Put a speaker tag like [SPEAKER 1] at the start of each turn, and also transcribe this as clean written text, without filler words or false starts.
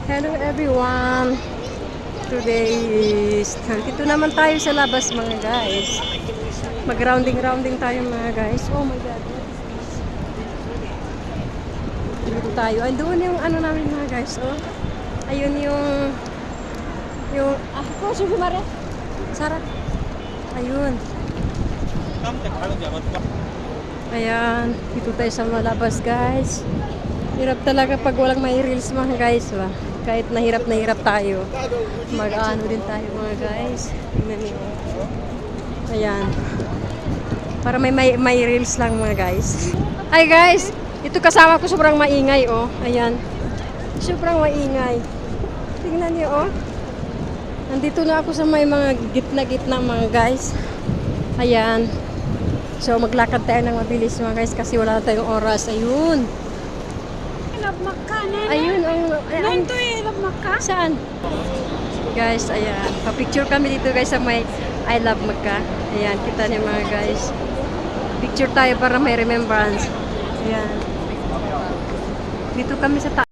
[SPEAKER 1] Hello everyone! Today is, nandito naman tayo sa labas mga guys. Mag-rounding tayo mga guys. Oh my god. Dito tayo. Ay, doon yung ano namin mga guys. Oh. Ayun ko, sige Mare. Sarap. Ayun. Ayan. Dito tayo sa malabas guys. Hirap talaga pag walang may reels mga guys. Ba? Kahit nahirap tayo. Mag-ano din tayo mga guys. Tingnan niyo. Ayan. Para may reels lang mga guys. Hi guys! Ito kasama ko sobrang maingay oh. Ayan. Sobrang maingay. Tingnan niyo oh. Nandito na ako sa may mga gitna mga guys. Ayan. So maglakad tayo ng mabilis mga guys kasi wala na tayong oras. Ayun.
[SPEAKER 2] Love Makkah, nene.
[SPEAKER 1] Ayun ang
[SPEAKER 2] Nene, love Makkah.
[SPEAKER 1] saan? Guys, ayan. Pa-picture kami dito guys sa may I Love Makkah. Ayan, kita niyo mga guys. Picture tayo para may remembrance. Ayan. Dito kami sa